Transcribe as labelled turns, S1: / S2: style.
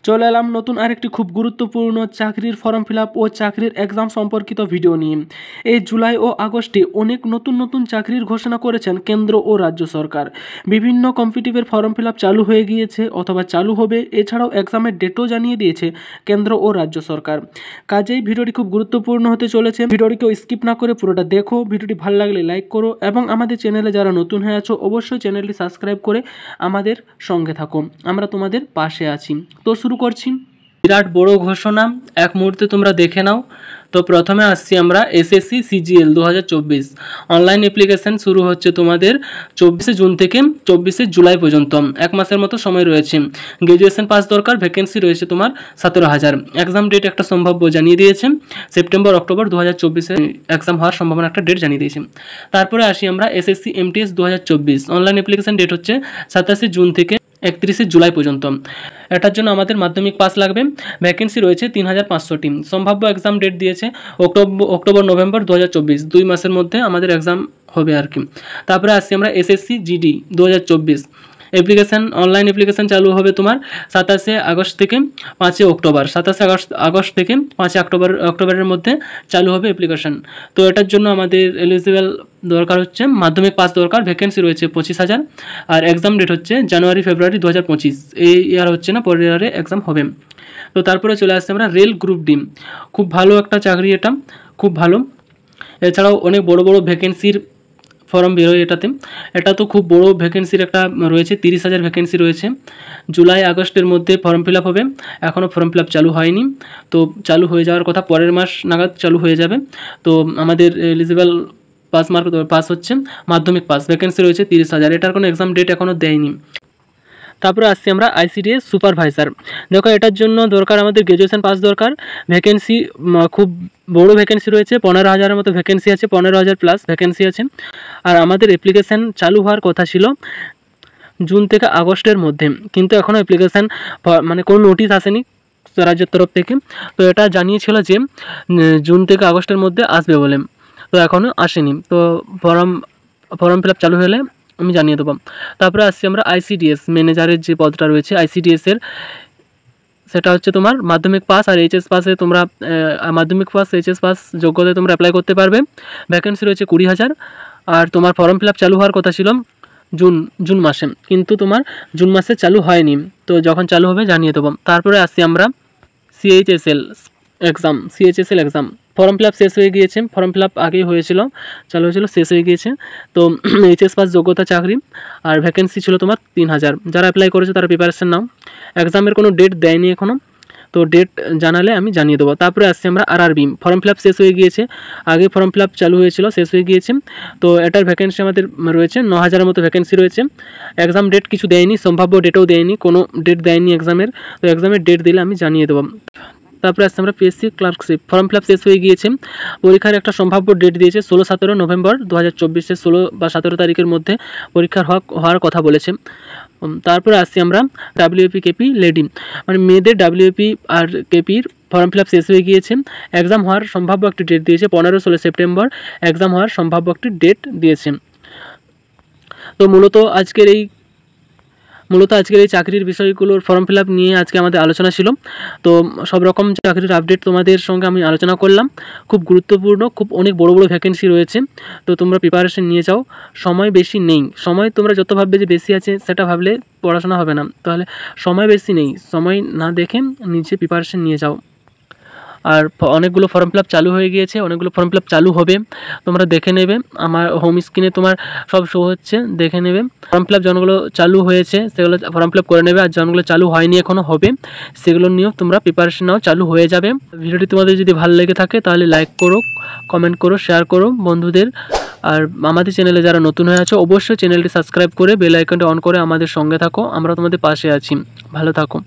S1: চলে এলাম নতুন আরেকটি খুব গুরুত্বপূর্ণ চাকরির ফর্ম ফিল আপ ও চাকরির এক্সাম সম্পর্কিত ভিডিও নিয়ে। এই জুলাই ও আগস্টে অনেক নতুন নতুন চাকরির ঘোষণা করেছেন কেন্দ্র ও রাজ্য সরকার। বিভিন্ন কম্পিটিটিভের ফর্ম ফিল আপ চালু হয়ে গিয়েছে অথবা চালু হবে। এছাড়াও এক্সামের ডেটও জানিয়ে দিয়েছে কেন্দ্র ও রাজ্য সরকার। কাজেই ভিডিওটি খুব গুরুত্বপূর্ণ হতে চলেছে। ভিডিওটিকেও স্কিপ না করে পুরোটা দেখো। ভিডিওটি ভালো লাগলে লাইক করো এবং আমাদের চ্যানেলে যারা নতুন হয়ে আছো অবশ্যই চ্যানেলটি সাবস্ক্রাইব করে আমাদের সঙ্গে থাকো। আমরা তোমাদের পাশে আছি। তো শুরু করছি। বিরাট বড় ঘোষণা, এক মুহূর্তে তোমরা দেখে নাও। তো প্রথমে আসছি আমরা এসএসসি সিজিএল 2024 অনলাইন অ্যাপ্লিকেশান শুরু হচ্ছে তোমাদের 24শে জুন থেকে 24শে জুলাই পর্যন্ত। এক মাসের মতো সময় রয়েছে। গ্র্যাজুয়েশন পাস দরকার, ভ্যাকেন্সি রয়েছে তোমার 17,000। এক্সাম ডেট একটা সম্ভাব্য জানিয়ে দিয়েছে, সেপ্টেম্বর অক্টোবর 2024-এ এক্সাম হওয়ার সম্ভাবনা একটা ডেট জানিয়ে দিয়েছে। তারপরে আসি আমরা SSC MTS 2024 online application date হচ্ছে 27শে জুন থেকে 31শে জুলাই পর্যন্ত। এটার জন্য আমাদের মাধ্যমিক পাস লাগবে। ভ্যাকেন্সি রয়েছে 3,500টি। সম্ভাব্য এক্সাম ডেট দিয়েছে অক্টোবর নভেম্বর 2024, 2 মাসের মধ্যে আমাদের এক্সাম হবে আর কি। তারপরে আসছি আমরা SSC GD 2024 application online application চালু হবে তোমার 27শে আগস্ট থেকে 5 অক্টোবর। 27শে আগস্ট থেকে 5 অক্টোবরের মধ্যে চালু হবে অ্যাপ্লিকেশান। তো এটার জন্য আমাদের এলিজিবল দরকার হচ্ছে মাধ্যমিক পাস দরকার। ভ্যাকেন্সি রয়েছে 25,000 আর এক্সাম ডেট হচ্ছে জানুয়ারি ফেব্রুয়ারি 2025। এই ইয়ার হচ্ছে না, পরের ইয়ারে এক্সাম হবে। তো তারপরে চলে আসছে আমরা রেল গ্রুপ ডি। খুব ভালো একটা চাকরি, এটা খুব ভালো। এছাড়াও অনেক বড় বড় ভ্যাকেন্সির ফর্ম বেরোয় এটাতে। এটা তো খুব বড় ভ্যাকেন্সির একটা রয়েছে, 30,000 ভ্যাকেন্সি রয়েছে। জুলাই আগস্টের মধ্যে ফর্ম ফিল আপ হবে। এখনও ফর্ম ফিল আপ চালু হয়নি, তো চালু হয়ে যাওয়ার কথা, পরের মাস নাগাদ চালু হয়ে যাবে। তো আমাদের এলিজিবল পাস হচ্ছে মাধ্যমিক পাস। ভ্যাকেন্সি রয়েছে 30,000। এটার কোনো এক্সাম ডেট এখনও দেয়নি। তারপরে আসছি আমরা আইসিডিএস সুপারভাইজার। দেখো এটার জন্য দরকার আমাদের গ্র্যাজুয়েশন পাস দরকার। ভ্যাকেন্সি খুব বড় ভ্যাকেন্সি রয়েছে, 15,000-এর মতো ভ্যাকেন্সি আছে, 15,000 প্লাস ভ্যাকেন্সি আছে। আর আমাদের অ্যাপ্লিকেশান চালু হওয়ার কথা ছিল জুন থেকে আগস্টের মধ্যে, কিন্তু এখনও অ্যাপ্লিকেশান মানে কোনো নোটিশ আসেনি রাজ্যের তরফ থেকে। তো এটা জানিয়েছিল যে জুন থেকে আগস্টের মধ্যে আসবে বলে, তো এখনও আসেনি। তো ফর্ম ফিল আপ চালু হলে আমি জানিয়ে দেবো। তারপরে আসছি আমরা আইসিডিএস ম্যানেজারের যে পদটা রয়েছে আইসিডিএসের, সেটা হচ্ছে তোমার মাধ্যমিক পাস আর এইচএস পাসে তোমরা মাধ্যমিক পাস এইচএস পাস যোগ্যতায় তোমরা অ্যাপ্লাই করতে পারবে। ভ্যাকেন্সি রয়েছে 20,000 আর তোমার ফর্ম ফিল আপ চালু হওয়ার কথা ছিল জুন মাসে, কিন্তু তোমার জুন মাসে চালু হয়নি। তো যখন চালু হবে জানিয়ে দেবো। তারপরে আসছি আমরা CHSL exam. Form fill up শেষ হয়ে গিয়েছে। ফর্ম ফিল আপ আগেই হয়েছিল, চালু হয়েছিল, শেষ হয়ে গিয়েছে। তো এইচএস পাস যোগ্যতা চাকরি আর ভ্যাকেন্সি ছিল তোমার 3,000। যারা অ্যাপ্লাই করেছে তারা প্রিপারেশন নাও। এক্সামের কোনো ডেট দেয়নি এখনও, তো ডেট জানালে আমি জানিয়ে দেবো। তারপরে আসছি আমরা আরআরবি। ফর্ম ফিল আপ শেষ হয়ে গিয়েছে, আগে ফর্ম ফিল আপ চালু হয়েছিল, শেষ হয়ে গিয়েছে। তো এটার ভ্যাকেন্সি আমাদের রয়েছে 9,000-এর মতো ভ্যাকেন্সি রয়েছে। এক্সাম ডেট কিছু দেয়নি, সম্ভাব্য ডেটও দেয়নি, কোনো ডেট দেয়নি এক্সামের। তো এক্সামের ডেট দিলে আমি জানিয়ে দেবো। তারপরে আসছে আমরা PSC clerkship. Form fill up শেষ হয়ে গিয়েছে। পরীক্ষার একটা সম্ভাব্য ডেট দিয়েছে 16-17 নভেম্বর 2024-এ। 16 বা 17 তারিখের মধ্যে পরীক্ষার হওয়ার কথা বলেছে। তারপরে আসছি আমরা ডাব্লিউপি কেপি লেডি, মানে মেয়েদের ডাব্লিউপি আর কেপির ফর্ম ফিল আপ শেষ হয়ে গিয়েছে। এক্সাম হওয়ার সম্ভাব্য একটি ডেট দিয়েছে 15-16 সেপ্টেম্বর এক্সাম হওয়ার সম্ভাব্য একটি ডেট দিয়েছে। তো মূলত আজকের এই চাকরির বিষয়গুলোর ফর্ম ফিল আপ নিয়ে আজকে আমাদের আলোচনা ছিল। তো সব রকম চাকরির আপডেট তোমাদের সঙ্গে আমি আলোচনা করলাম। খুব গুরুত্বপূর্ণ, অনেক বড় বড় ভ্যাকেন্সি রয়েছে। তো তোমরা প্রিপারেশন নিয়ে যাও। সময় বেশি নেই। সময় তোমরা যত ভাববে যে বেশি আছে, সেটা ভাবলে পড়াশোনা হবে না। তাহলে সময় বেশি নেই, সময় না দেখে নিজে প্রিপারেশন নিয়ে যাও। আর অনেকগুলো ফর্ম ফিল আপ চালু হয়ে গিয়েছে, অনেকগুলো ফর্ম ফিল আপ চালু হবে, তোমরা দেখে নেবে। আমার হোম স্ক্রিনে তোমার সব শো হচ্ছে, দেখে নেবে। ফর্ম ফিল আপ যেগুলো চালু হয়েছে সেগুলো ফর্ম ফিল আপ করে নেবে, আর যেগুলো চালু হয়নি এখনও হবে সেগুলো নিয়েও তোমরা প্রিপারেশন নাও, চালু হয়ে যাবে। ভিডিওটি তোমাদের যদি ভালো লেগে থাকে তাহলে লাইক করো, কমেন্ট করো, শেয়ার করো বন্ধুদের। আর আমাদের চ্যানেলে যারা নতুন হয়ে আছো অবশ্যই চ্যানেলটি সাবস্ক্রাইব করে বেল আইকনটা অন করে আমাদের সঙ্গে থাকো। আমরা তোমাদের পাশে আছি। ভালো থাকো।